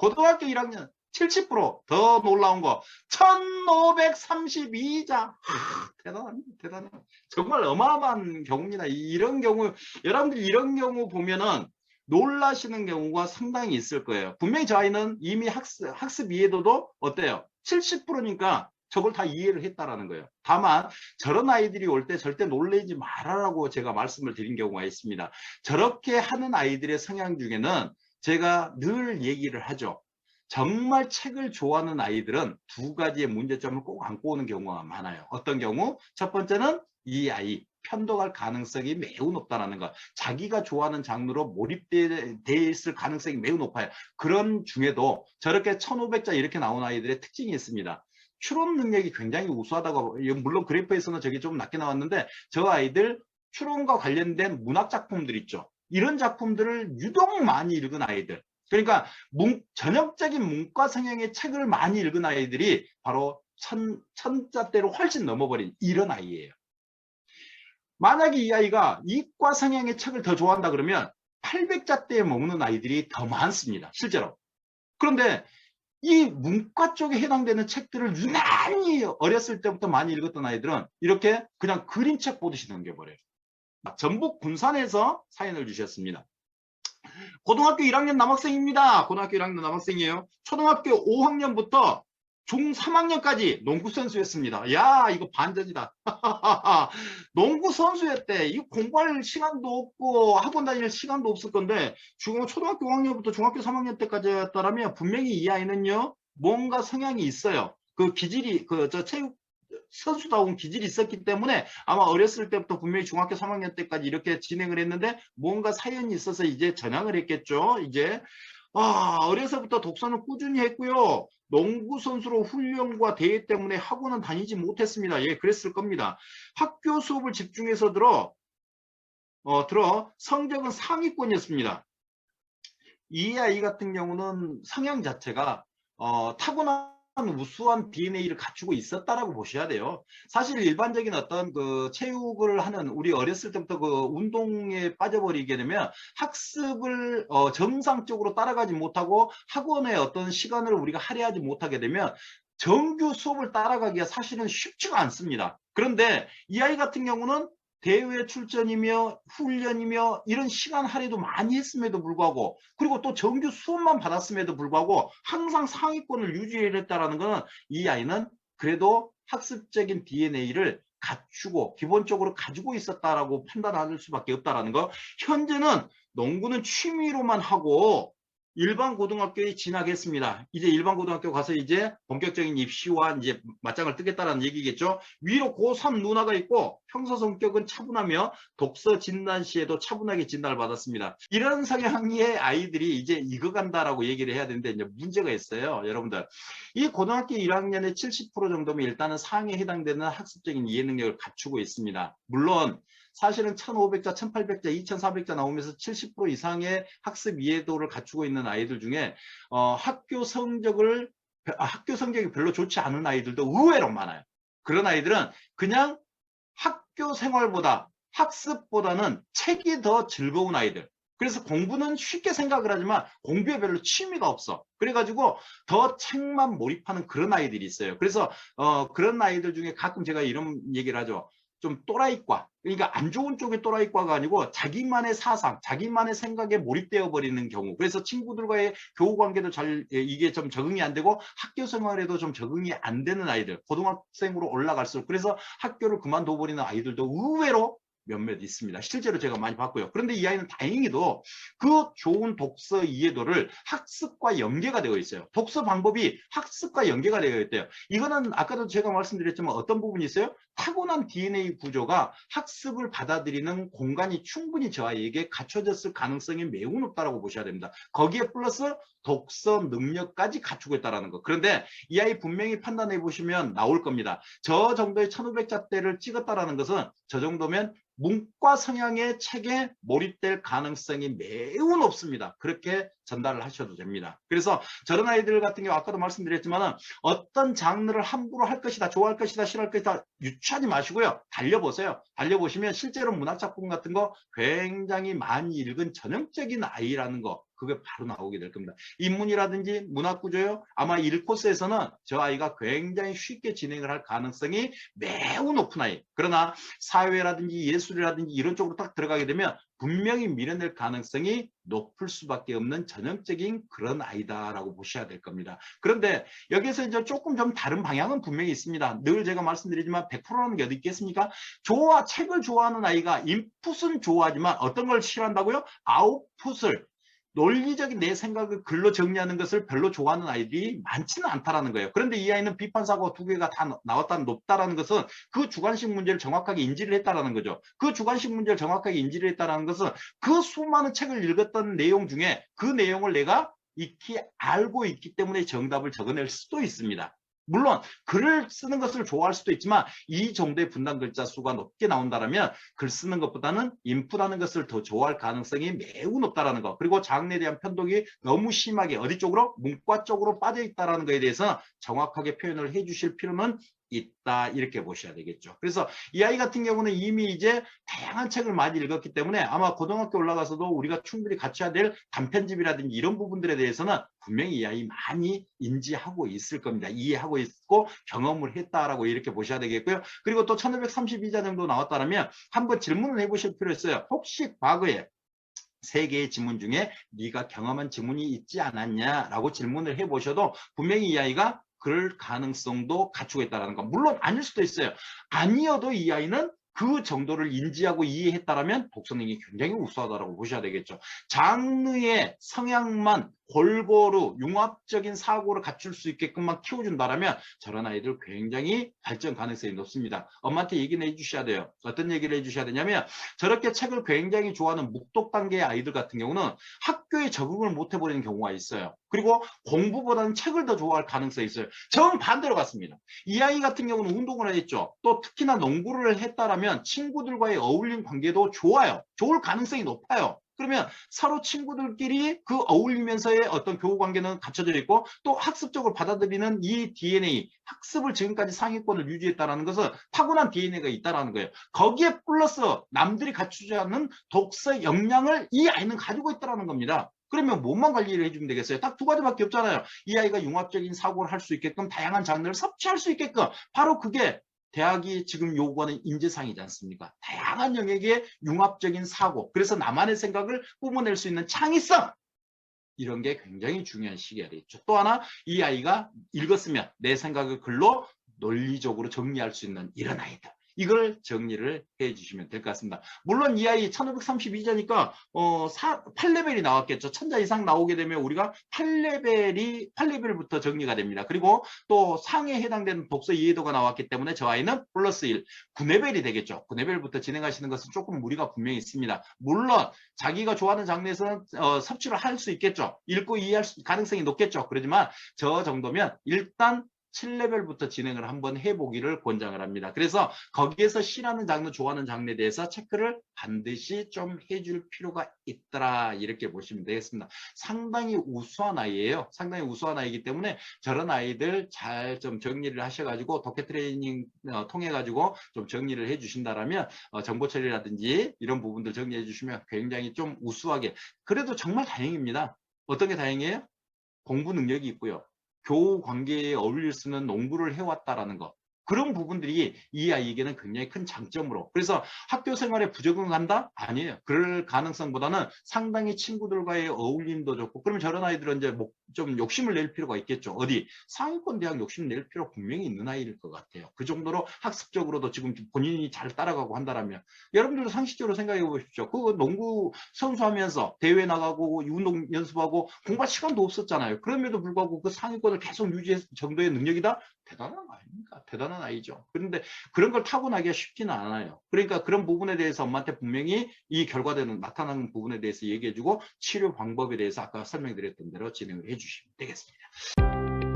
고등학교 1학년 70%더 놀라운 거 1532자. 대단합니다. 대단해요. 정말 어마어마한 경우입니다. 이런 경우 여러분들이 이런 경우 보면은 놀라시는 경우가 상당히 있을 거예요. 분명히 저 아이는 이미 학습 이해도도 어때요? 70%니까 저걸 다 이해를 했다라는 거예요. 다만 저런 아이들이 올 때 절대 놀라지 말아라고 제가 말씀을 드린 경우가 있습니다. 저렇게 하는 아이들의 성향 중에는 제가 늘 얘기를 하죠. 정말 책을 좋아하는 아이들은 두 가지의 문제점을 꼭 안고 오는 경우가 많아요. 어떤 경우? 첫 번째는 이 아이 편도갈 가능성이 매우 높다는 것. 자기가 좋아하는 장르로 몰입되어 있을 가능성이 매우 높아요. 그런 중에도 저렇게 1500자 이렇게 나온 아이들의 특징이 있습니다. 추론 능력이 굉장히 우수하다고, 물론 그래프에서는 저게 좀 낮게 나왔는데 저 아이들 추론과 관련된 문학 작품들 있죠. 이런 작품들을 유독 많이 읽은 아이들. 그러니까 전형적인 문과 성향의 책을 많이 읽은 아이들이 바로 천자대로 훨씬 넘어버린 이런 아이예요. 만약에 이 아이가 이과 성향의 책을 더 좋아한다 그러면 800자대에 머무는 아이들이 더 많습니다. 실제로. 그런데 이 문과 쪽에 해당되는 책들을 유난히 어렸을 때부터 많이 읽었던 아이들은 이렇게 그냥 그림책 보듯이 넘겨버려요. 전북 군산에서 사연을 주셨습니다. 고등학교 1학년 남학생입니다. 고등학교 1학년 남학생이에요. 초등학교 5학년부터 중3학년까지 농구 선수였습니다. 야, 이거 반전이다. 농구 선수였대. 이 공부할 시간도 없고 학원 다닐 시간도 없을 건데 초등학교 5학년부터 중학교 3학년 때까지였다면 분명히 이 아이는요, 뭔가 성향이 있어요. 그 기질이 체육 선수다운 기질이 있었기 때문에 아마 어렸을 때부터 분명히 중학교 3학년 때까지 이렇게 진행을 했는데 뭔가 사연이 있어서 이제 전향을 했겠죠. 이제 어려서부터 독서는 꾸준히 했고요. 농구 선수로 훈련과 대회 때문에 학원은 다니지 못했습니다. 예, 그랬을 겁니다. 학교 수업을 집중해서 들어 성적은 상위권이었습니다. 이 아이 같은 경우는 성향 자체가 타고난 우수한 DNA를 갖추고 있었다라고 보셔야 돼요. 사실 일반적인 어떤 그 체육을 하는 우리 어렸을 때부터 그 운동에 빠져버리게 되면 학습을 정상적으로 따라가지 못하고 학원의 어떤 시간을 우리가 할애하지 못하게 되면 정규 수업을 따라가기가 사실은 쉽지가 않습니다. 그런데 이 아이 같은 경우는 대회 출전이며 훈련이며 이런 시간 할애도 많이 했음에도 불구하고 그리고 또 정규 수업만 받았음에도 불구하고 항상 상위권을 유지했다는 것은 이 아이는 그래도 학습적인 DNA를 갖추고 기본적으로 가지고 있었다라고 판단할 수밖에 없다는 거. 현재는 농구는 취미로만 하고 일반 고등학교에 진학했습니다. 이제 일반 고등학교 가서 이제 본격적인 입시와 이제 맞짱을 뜨겠다는 얘기겠죠. 위로 고3 누나가 있고 평소 성격은 차분하며 독서 진단 시에도 차분하게 진단을 받았습니다. 이런 성향의 아이들이 이제 익어간다라고 얘기를 해야 되는데 이제 문제가 있어요. 여러분들. 이 고등학교 1학년의 70% 정도면 일단은 상위에 해당되는 학습적인 이해 능력을 갖추고 있습니다. 물론 사실은 1500자, 1800자, 2400자 나오면서 70% 이상의 학습 이해도를 갖추고 있는 아이들 중에 학교 성적이 별로 좋지 않은 아이들도 의외로 많아요. 그런 아이들은 그냥 학교 생활보다 학습보다는 책이 더 즐거운 아이들. 그래서 공부는 쉽게 생각을 하지만 공부에 별로 취미가 없어. 그래가지고 더 책만 몰입하는 그런 아이들이 있어요. 그래서 그런 아이들 중에 가끔 제가 이런 얘기를 하죠. 좀 또라이과, 그러니까 안 좋은 쪽의 또라이과가 아니고 자기만의 사상, 자기만의 생각에 몰입되어 버리는 경우. 그래서 친구들과의 교우 관계도 이게 좀 적응이 안 되고 학교 생활에도 좀 적응이 안 되는 아이들, 고등학생으로 올라갈수록 그래서 학교를 그만둬 버리는 아이들도 의외로 몇몇 있습니다. 실제로 제가 많이 봤고요. 그런데 이 아이는 다행히도 그 좋은 독서 이해도를 학습과 연계가 되어 있어요. 독서 방법이 학습과 연계가 되어 있대요. 이거는 아까도 제가 말씀드렸지만 어떤 부분이 있어요? 타고난 DNA 구조가 학습을 받아들이는 공간이 충분히 저 아이에게 갖춰졌을 가능성이 매우 높다고 보셔야 됩니다. 거기에 플러스 독서 능력까지 갖추고 있다는 거. 그런데 이 아이 분명히 판단해 보시면 나올 겁니다. 저 정도의 1500자대를 찍었다는 것은 저 정도면 문과 성향의 책에 몰입될 가능성이 매우 높습니다. 그렇게 전달을 하셔도 됩니다. 그래서 저런 아이들 같은 경우 아까도 말씀드렸지만 어떤 장르를 함부로 할 것이다, 좋아할 것이다, 싫어할 것이다 유추하지 마시고요. 달려보세요. 달려보시면 실제로 문학작품 같은 거 굉장히 많이 읽은 전형적인 아이라는 거 그게 바로 나오게 될 겁니다. 인문이라든지 문학구조요. 아마 1코스에서는 저 아이가 굉장히 쉽게 진행을 할 가능성이 매우 높은 아이. 그러나 사회라든지 예술이라든지 이런 쪽으로 딱 들어가게 되면 분명히 밀어낼 가능성이 높을 수밖에 없는 전형적인 그런 아이다라고 보셔야 될 겁니다. 그런데 여기서 이제 조금 좀 다른 방향은 분명히 있습니다. 늘 제가 말씀드리지만 100%라는 게 어디 있겠습니까? 책을 좋아하는 아이가 인풋은 좋아하지만 어떤 걸 싫어한다고요? 아웃풋을 논리적인 내 생각을 글로 정리하는 것을 별로 좋아하는 아이들이 많지는 않다라는 거예요. 그런데 이 아이는 비판사고 두 개가 다 나왔다는 높다라는 것은 그 주관식 문제를 정확하게 인지를 했다라는 거죠. 그 주관식 문제를 정확하게 인지를 했다라는 것은 그 수많은 책을 읽었던 내용 중에 그 내용을 내가 익히 알고 있기 때문에 정답을 적어낼 수도 있습니다. 물론 글을 쓰는 것을 좋아할 수도 있지만 이 정도의 분단 글자 수가 높게 나온다면 글 쓰는 것보다는 인풋하는 것을 더 좋아할 가능성이 매우 높다는 거. 그리고 장르에 대한 편독이 너무 심하게 어디 쪽으로? 문과 쪽으로 빠져 있다는 것에 대해서 정확하게 표현을 해 주실 필요는 있다 이렇게 보셔야 되겠죠. 그래서 이 아이 같은 경우는 이미 이제 다양한 책을 많이 읽었기 때문에 아마 고등학교 올라가서도 우리가 충분히 갖춰야 될 단편집이라든지 이런 부분들에 대해서는 분명히 이 아이 많이 인지하고 있을 겁니다. 이해하고 있고 경험을 했다라고 이렇게 보셔야 되겠고요. 그리고 또 1532자 정도 나왔다면 한번 질문을 해보실 필요 있어요. 혹시 과거에 세 개의 지문 중에 네가 경험한 지문이 있지 않았냐라고 질문을 해보셔도 분명히 이 아이가 그럴 가능성도 갖추고 있다는 거. 물론 아닐 수도 있어요. 아니어도 이 아이는 그 정도를 인지하고 이해했다면 독서능력이 굉장히 우수하다고 보셔야 되겠죠. 장르의 성향만 골고루 융합적인 사고를 갖출 수 있게끔만 키워준다면 저런 아이들 굉장히 발전 가능성이 높습니다. 엄마한테 얘기는 해주셔야 돼요. 어떤 얘기를 해주셔야 되냐면 저렇게 책을 굉장히 좋아하는 묵독 단계의 아이들 같은 경우는 학교에 적응을 못 해버리는 경우가 있어요. 그리고 공부보다는 책을 더 좋아할 가능성이 있어요. 정반대로 같습니다. 이 아이 같은 경우는 운동을 했죠. 또 특히나 농구를 했다라면 친구들과의 어울림 관계도 좋아요. 좋을 가능성이 높아요. 그러면 서로 친구들끼리 그 어울리면서의 어떤 교우 관계는 갖춰져 있고 또 학습적으로 받아들이는 이 DNA, 학습을 지금까지 상위권을 유지했다는 것은 타고난 DNA가 있다는 거예요. 거기에 플러스 남들이 갖추지 않는 독서 역량을 이 아이는 가지고 있다는 겁니다. 그러면 뭐만 관리를 해주면 되겠어요? 딱 두 가지밖에 없잖아요. 이 아이가 융합적인 사고를 할 수 있게끔 다양한 장르를 섭취할 수 있게끔 바로 그게 대학이 지금 요구하는 인재상이지 않습니까? 다양한 영역의 융합적인 사고, 그래서 나만의 생각을 뿜어낼 수 있는 창의성, 이런 게 굉장히 중요한 시기가 되겠죠. 또 하나, 이 아이가 읽었으면 내 생각을 글로 논리적으로 정리할 수 있는 이런 아이들. 이걸 정리를 해 주시면 될 것 같습니다. 물론 이 아이 1532자니까 8레벨이 나왔겠죠. 1000자 이상 나오게 되면 우리가 8레벨부터 정리가 됩니다. 그리고 또 상에 해당되는 독서 이해도가 나왔기 때문에 저 아이는 플러스 1, 9레벨이 되겠죠. 9레벨부터 진행하시는 것은 조금 무리가 분명히 있습니다. 물론 자기가 좋아하는 장르에서는 섭취를 할 수 있겠죠. 읽고 이해할 가능성이 높겠죠. 그렇지만 저 정도면 일단 7레벨부터 진행을 한번 해보기를 권장을 합니다. 그래서 거기에서 싫어하는 장르, 좋아하는 장르에 대해서 체크를 반드시 좀 해줄 필요가 있더라 이렇게 보시면 되겠습니다. 상당히 우수한 아이예요. 상당히 우수한 아이이기 때문에 저런 아이들 잘 좀 정리를 하셔가지고 독해 트레이닝 통해 가지고 좀 정리를 해주신다라면 정보 처리라든지 이런 부분들 정리해 주시면 굉장히 좀 우수하게, 그래도 정말 다행입니다. 어떤 게 다행이에요? 공부 능력이 있고요. 교우 관계에 어울릴 수 있는 농구를 해왔다라는 것. 그런 부분들이 이 아이에게는 굉장히 큰 장점으로. 그래서 학교 생활에 부적응한다? 아니에요. 그럴 가능성보다는 상당히 친구들과의 어울림도 좋고, 그러면 저런 아이들은 이제 좀 욕심을 낼 필요가 있겠죠. 어디? 상위권 대학 욕심 낼 필요 분명히 있는 아이일 것 같아요. 그 정도로 학습적으로도 지금 본인이 잘 따라가고 한다라면. 여러분들도 상식적으로 생각해 보십시오. 그 농구 선수하면서 대회 나가고 운동 연습하고 공부할 시간도 없었잖아요. 그럼에도 불구하고 그 상위권을 계속 유지할 정도의 능력이다? 대단한 아닙니까? 대단한 아이죠. 그런데 그런 걸 타고나기가 쉽지는 않아요. 그러니까 그런 부분에 대해서 엄마한테 분명히 이 결과되는 나타나는 부분에 대해서 얘기해주고 치료 방법에 대해서 아까 설명드렸던 대로 진행을 해주시면 되겠습니다.